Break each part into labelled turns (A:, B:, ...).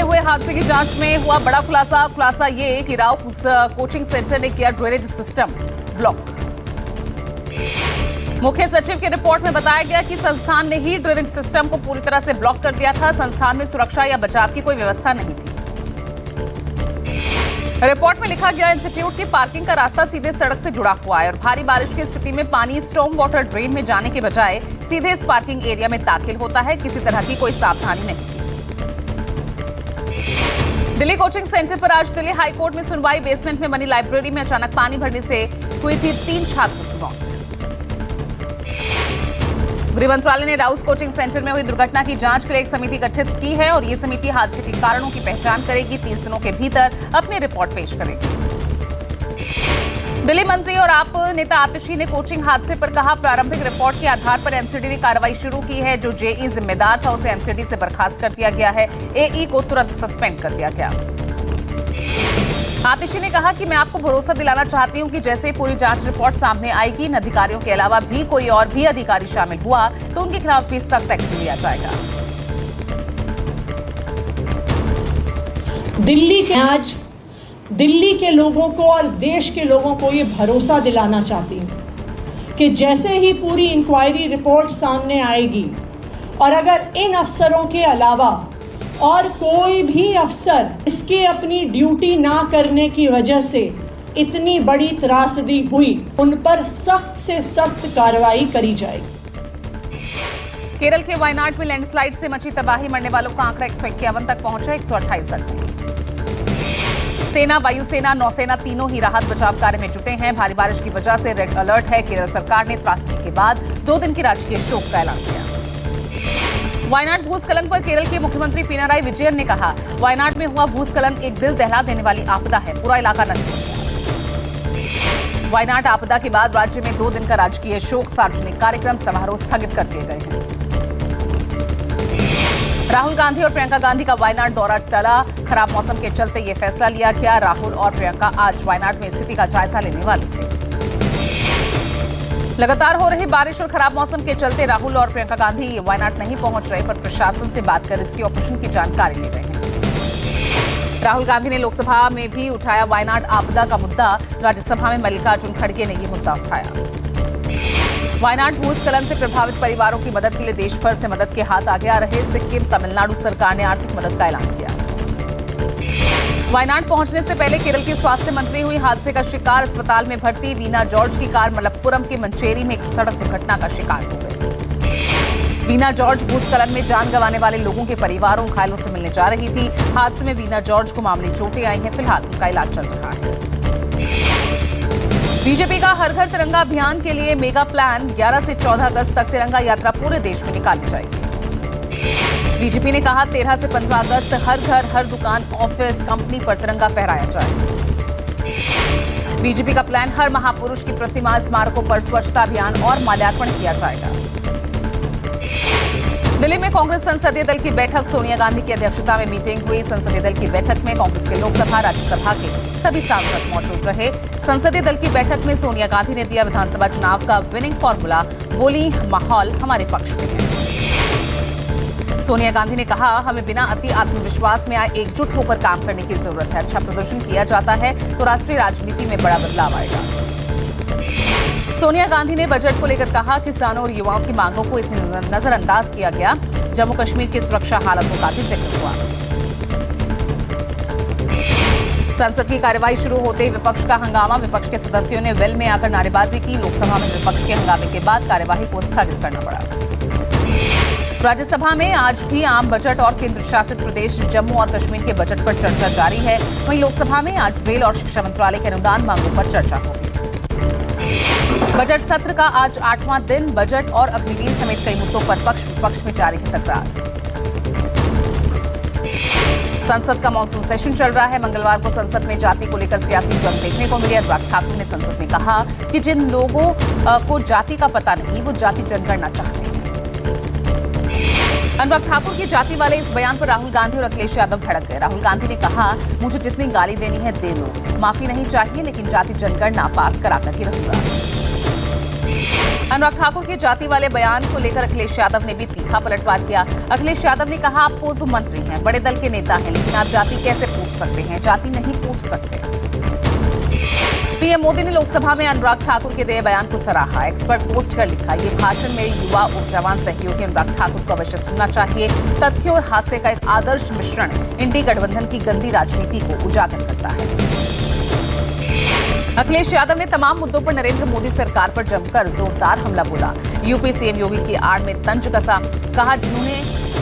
A: में हुए हादसे की जांच में हुआ बड़ा खुलासा ये कि राव कोचिंग सेंटर ने किया ड्रेनेज सिस्टम ब्लॉक। मुख्य सचिव की रिपोर्ट में बताया गया कि संस्थान ने ही ड्रेनेज सिस्टम को पूरी तरह से ब्लॉक कर दिया था। संस्थान में सुरक्षा या बचाव की कोई व्यवस्था नहीं थी। रिपोर्ट में लिखा गया, इंस्टीट्यूट की पार्किंग का रास्ता सीधे सड़क से जुड़ा हुआ है और भारी बारिश की स्थिति में पानी स्टॉर्म वाटर ड्रेन में जाने के बजाय सीधे इस पार्किंग एरिया में दाखिल होता है। किसी तरह की कोई सावधानी नहीं थी। दिल्ली कोचिंग सेंटर पर आज दिल्ली हाई कोर्ट में सुनवाई। बेसमेंट में बनी लाइब्रेरी में अचानक पानी भरने से हुई थी 3 छात्रों की मौत। गृह मंत्रालय ने राउस कोचिंग सेंटर में हुई दुर्घटना की जांच के लिए एक समिति गठित की है और ये समिति हादसे के कारणों की पहचान करेगी। 30 दिनों के भीतर अपनी रिपोर्ट पेश करेगी। दिल्ली मंत्री और आप नेता आतिशी ने कोचिंग हादसे पर कहा, प्रारंभिक रिपोर्ट के आधार पर एमसीडी ने कार्रवाई शुरू की है। जो जेई जिम्मेदार था उसे एमसीडी से बर्खास्त कर दिया गया है। एई को तुरंत सस्पेंड कर दिया गया। आतिशी ने कहा कि मैं आपको भरोसा दिलाना चाहती हूं कि जैसे ही पूरी जांच रिपोर्ट सामने आएगी, इन अधिकारियों के अलावा भी कोई और भी अधिकारी शामिल हुआ तो उनके खिलाफ भी सख्त एक्शन लिया जाएगा।
B: दिल्ली के लोगों को और देश के लोगों को ये भरोसा दिलाना चाहती हूं कि जैसे ही पूरी इंक्वायरी रिपोर्ट सामने आएगी और अगर इन अफसरों के अलावा और कोई भी अफसर इसके अपनी ड्यूटी ना करने की वजह से इतनी बड़ी त्रासदी हुई, उन पर सख्त से सख्त कार्रवाई करी जाएगी।
A: केरल के वायनाड में लैंडस्लाइड से मची तबाही, मरने वालों का आंकड़ा 151 तक पहुंचा। 128 जख्मी। सेना, वायुसेना, नौसेना तीनों ही राहत बचाव कार्य में जुटे हैं। भारी बारिश की वजह से रेड अलर्ट है। केरल सरकार ने त्रासदी के बाद 2 दिन की राजकीय शोक का ऐलान किया। वायनाड भूस्खलन पर केरल के मुख्यमंत्री पिनाराई विजयन ने कहा, वायनाड में हुआ भूस्खलन एक दिल दहला देने वाली आपदा है। पूरा इलाका नष्ट हो गया। वायनाड आपदा के बाद राज्य में 2 दिन का राजकीय शोक, सार्वजनिक कार्यक्रम, समारोह स्थगित कर दिए गए हैं। राहुल गांधी और प्रियंका गांधी का वायनाड दौरा टला। खराब मौसम के चलते ये फैसला लिया गया। राहुल और प्रियंका आज वायनाड में स्थिति का जायजा लेने वाले थे। लगातार हो रही बारिश और खराब मौसम के चलते राहुल और प्रियंका गांधी वायनाड नहीं पहुंच रहे, पर प्रशासन से बात कर रेस्क्यू ऑपरेशन की जानकारी ले रहे हैं। राहुल गांधी ने लोकसभा में भी उठाया वायनाड आपदा का मुद्दा। राज्यसभा में मल्लिकार्जुन खड़गे ने यह मुद्दा उठाया। वायनाड भूस्खलन से प्रभावित परिवारों की मदद के लिए देश भर से मदद के हाथ आगे आ रहे। सिक्किम, तमिलनाडु सरकार ने आर्थिक मदद का ऐलान किया। वायनाड पहुंचने से पहले केरल की स्वास्थ्य मंत्री हुई हादसे का शिकार। अस्पताल में भर्ती वीना जॉर्ज की कार मलप्पुरम के मंचेरी में एक सड़क दुर्घटना का शिकार हो गई। वीना जॉर्ज भूस्खलन में जान गंवाने वाले लोगों के परिवारों घायलों से मिलने जा रही थी। हादसे में वीना जॉर्ज को मामूली चोटें आई हैं। फिलहाल उनका इलाज चल रहा है। बीजेपी का हर घर तिरंगा अभियान के लिए मेगा प्लान। 11 से 14 अगस्त तक तिरंगा यात्रा पूरे देश में निकाली जाएगी। बीजेपी ने कहा, 13 से 15 अगस्त हर घर, हर दुकान, ऑफिस, कंपनी पर तिरंगा फहराया जाए। बीजेपी का प्लान, हर महापुरुष की प्रतिमा, स्मारकों पर स्वच्छता अभियान और माल्यार्पण किया जाएगा। दिल्ली में कांग्रेस संसदीय दल की बैठक। सोनिया गांधी की अध्यक्षता में मीटिंग हुई। संसदीय दल की बैठक में कांग्रेस के लोकसभा, राज्यसभा के सभी सांसद मौजूद रहे। संसदीय दल की बैठक में सोनिया गांधी ने दिया विधानसभा चुनाव का विनिंग फॉर्मूला। बोली, माहौल हमारे पक्ष में है। सोनिया गांधी ने कहा, हमें बिना अति आत्मविश्वास में आए एकजुट होकर काम करने की जरूरत है। अच्छा प्रदर्शन किया जाता है तो राष्ट्रीय राजनीति में बड़ा बदलाव आएगा। सोनिया गांधी ने बजट को लेकर कहा, किसानों और युवाओं की मांगों को इसमें नजरअंदाज किया गया। जम्मू कश्मीर की सुरक्षा हालातों का भी जिक्र हुआ। संसद की कार्यवाही शुरू होते ही विपक्ष का हंगामा। विपक्ष के सदस्यों ने वेल में आकर नारेबाजी की। लोकसभा में विपक्ष के हंगामे के बाद कार्यवाही को स्थगित करना पड़ा। राज्यसभा में आज भी आम बजट और केंद्र शासित प्रदेश जम्मू और कश्मीर के बजट पर चर्चा जारी है। वहीं लोकसभा में आज रेल और शिक्षा मंत्रालय के अनुदान मांगों पर चर्चा होगी। बजट सत्र का आज 8वां दिन। बजट और अग्निवीर समेत कई मुद्दों पर पक्ष विपक्ष में जारी है तकरार। संसद का मॉनसून सेशन चल रहा है। मंगलवार को संसद में जाति को लेकर सियासी जंग देखने को मिली। अनुराग ठाकुर ने संसद में कहा कि जिन लोगों को जाति का पता नहीं, वो जाति जनगणना चाहते हैं। अनुराग ठाकुर की जाति वाले इस बयान पर राहुल गांधी और अखिलेश यादव भड़क गए। राहुल गांधी ने कहा, मुझे जितनी गाली देनी है दे लो, माफी नहीं चाहिए, लेकिन जाति जनगणना पास कराकर ही रहूंगा। अनुराग ठाकुर के जाति वाले बयान को लेकर अखिलेश यादव ने भी तीखा पलटवार किया। अखिलेश यादव ने कहा, आप पूर्व मंत्री हैं, बड़े दल के नेता हैं, लेकिन आप जाति कैसे पूछ सकते हैं? जाति नहीं पूछ सकते। पीएम मोदी ने लोकसभा में अनुराग ठाकुर के दिए बयान को सराहा। एक्सपर्ट पोस्ट कर लिखा, ये भाषण मेरे युवा ऊर्जावान सहयोगी अनुराग ठाकुर को अवश्य सुनना चाहिए। तथ्य और हास्य का एक आदर्श मिश्रण इंडी गठबंधन की गंदी राजनीति को उजागर करता है। अखिलेश यादव ने तमाम मुद्दों पर नरेंद्र मोदी सरकार पर जमकर जोरदार हमला बोला। यूपी सीएम योगी की आड़ में तंज कसा। कहा, जिन्होंने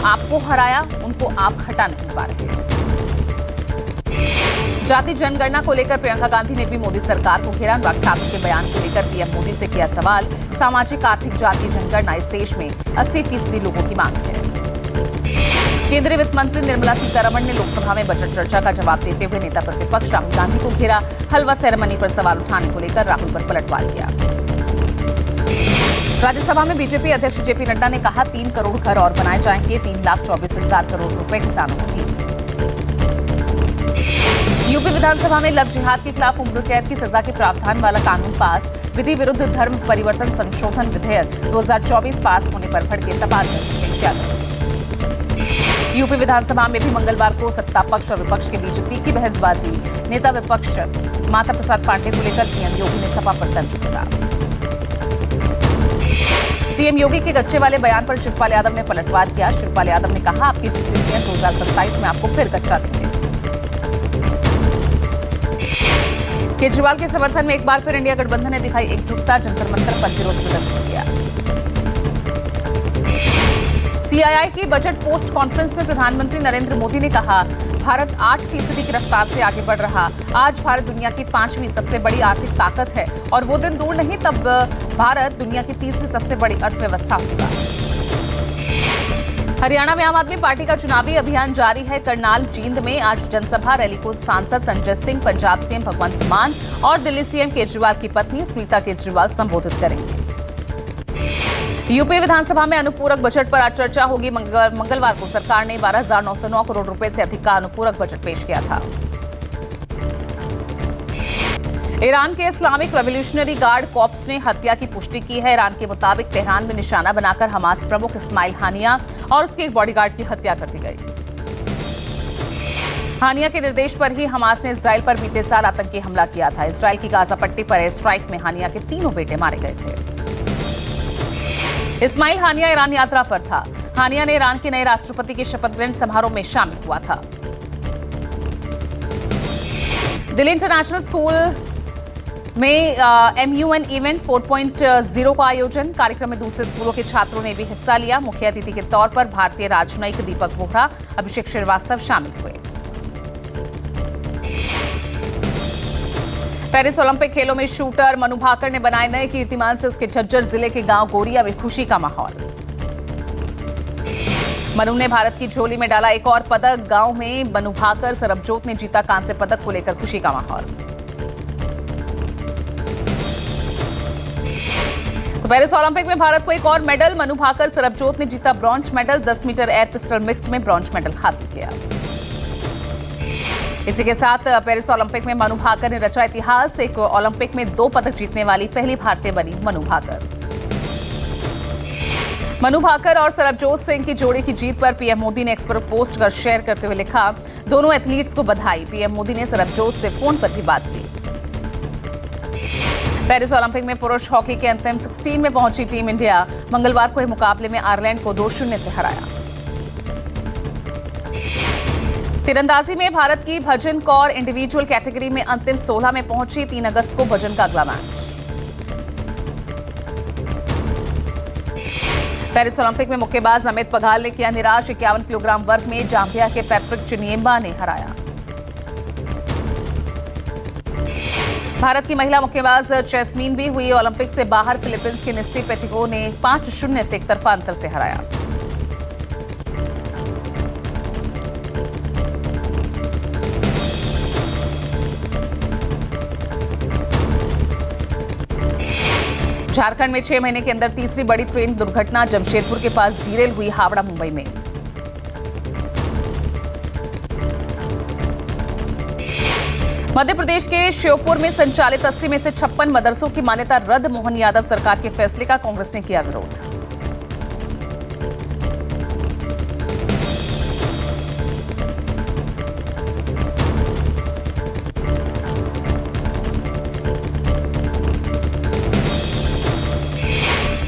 A: आपको हराया उनको आप हटा नहीं पा रहे। जाति जनगणना को लेकर प्रियंका गांधी ने भी मोदी सरकार को घेरा। अनुराग ठाकुर के बयान को लेकर पीएम मोदी से किया सवाल। सामाजिक आर्थिक जाति जनगणना इस देश में 80% लोगों की मांग है। केंद्रीय वित्त मंत्री निर्मला सीतारमण ने लोकसभा में बजट चर्चा का जवाब देते हुए नेता प्रतिपक्ष राहुल गांधी को घेरा। हलवा सेरेमनी पर सवाल उठाने को लेकर राहुल पर पलटवार किया। राज्यसभा में बीजेपी अध्यक्ष जेपी नड्डा ने कहा, 3 करोड़ घर और बनाए जाएंगे। 3,24,000 करोड़ रुपए किसानों को दिए। यूपी विधानसभा में लव जिहाद के खिलाफ उम्र कैद की सजा के प्रावधान वाला कानून पास। विधि विरुद्ध धर्म परिवर्तन संशोधन विधेयक 2024 पास होने पर भड़के सपा अध्यक्ष अखिलेश यादव। यूपी विधानसभा में भी मंगलवार को सत्ता पक्ष और विपक्ष के बीच तीखी बहसबाजी। नेता विपक्ष माता प्रसाद पांडे को लेकर सीएम योगी ने सपा पर तंज कसा। सीएम योगी के गच्चे वाले बयान पर शिवपाल यादव ने पलटवार किया। शिवपाल यादव ने कहा, आपकी जितनी 2027 में आपको फिर गच्चा देंगे। केजरीवाल के समर्थन में एक बार फिर इंडिया गठबंधन ने दिखाई एकजुटता। जंतर मंतर पर विरोध प्रदर्शन किया। सीआईआई की बजट पोस्ट कॉन्फ्रेंस में प्रधानमंत्री नरेंद्र मोदी ने कहा, भारत 8% की रफ्तार से आगे बढ़ रहा। आज भारत दुनिया की 5वीं सबसे बड़ी आर्थिक ताकत है और वो दिन दूर नहीं तब भारत दुनिया की 3री सबसे बड़ी अर्थव्यवस्था होगा। हरियाणा में आम आदमी पार्टी का चुनावी अभियान जारी है। करनाल जींद में आज जनसभा रैली को सांसद संजय सिंह, पंजाब सीएम भगवंत मान और दिल्ली सीएम केजरीवाल की पत्नी स्मिता केजरीवाल संबोधित करेंगे। यूपी विधानसभा में अनुपूरक बजट पर आज चर्चा होगी। मंगलवार को सरकार ने 12,909 करोड़ रुपए से अधिक का अनुपूरक बजट पेश किया था। ईरान के इस्लामिक रेवोल्यूशनरी गार्ड कॉर्प्स ने हत्या की पुष्टि की है। ईरान के मुताबिक तेहरान में निशाना बनाकर हमास प्रमुख इस्माइल हानिया और उसके एक बॉडीगार्ड की हत्या कर दी गई। हानिया के निर्देश पर ही हमास ने इजराइल पर बीते साल आतंकी हमला किया था। इजराइल की गाजा पट्टी पर एयर स्ट्राइक में हानिया के 3 बेटे मारे गए थे। इस्माइल हानिया ईरान यात्रा पर था। हानिया ने ईरान के नए राष्ट्रपति के शपथ ग्रहण समारोह में शामिल हुआ था। दिल्ली इंटरनेशनल स्कूल में MUN इवेंट 4.0 का आयोजन। कार्यक्रम में दूसरे स्कूलों के छात्रों ने भी हिस्सा लिया। मुख्य अतिथि के तौर पर भारतीय राजनयिक दीपक वोहरा, अभिषेक श्रीवास्तव शामिल हुए। पेरिस ओलंपिक खेलों में शूटर मनु भाकर ने बनाए नए कीर्तिमान से उसके झज्जर जिले के गांव गोरिया में खुशी का माहौल। मनु ने भारत की झोली में डाला एक और पदक। गांव में मनु भाकर, सरबजोत ने जीता कांस्य पदक को लेकर खुशी का माहौल। तो पेरिस ओलंपिक में भारत को एक और मेडल। मनु भाकर, सरबजोत ने जीता bronze medal. 10 metre air pistol mixed में ब्रॉन्ज मेडल हासिल किया। इसी के साथ पेरिस ओलंपिक में मनु भाकर ने रचा इतिहास। एक ओलंपिक में 2 पदक जीतने वाली पहली भारतीय बनी मनु भाकर। मनु भाकर और सरबजोत सिंह की जोड़ी की जीत पर पीएम मोदी ने एक्सपर्ट पोस्ट कर शेयर करते हुए लिखा, दोनों एथलीट्स को बधाई। पीएम मोदी ने सरबजोत से फोन पर भी बात की। पेरिस ओलंपिक में पुरुष हॉकी के अंतिम 16 में पहुंची टीम इंडिया मंगलवार को मुकाबले में आयरलैंड को 2-0 से हराया। तीरंदाजी में भारत की भजन कौर इंडिविजुअल कैटेगरी में अंतिम 16 में पहुंची। 3 अगस्त को भजन का अगला मैच। पेरिस ओलंपिक में मुक्केबाज अमित पघाल ने किया निराश। 51 किलोग्राम वर्ग में जाम्बिया के पैट्रिक चिनियम्बा ने हराया। भारत की महिला मुक्केबाज जैस्मीन भी हुई ओलंपिक से बाहर। फिलीपींस की निस्टी पेटिको ने 5-0 से एकतरफा अंतर से हराया। झारखंड में 6 महीने के अंदर तीसरी बड़ी ट्रेन दुर्घटना। जमशेदपुर के पास डीरेल हुई हावड़ा मुंबई में। मध्य प्रदेश के श्योपुर में संचालित 80 में से 56 मदरसों की मान्यता रद्द। मोहन यादव सरकार के फैसले का कांग्रेस ने किया विरोध।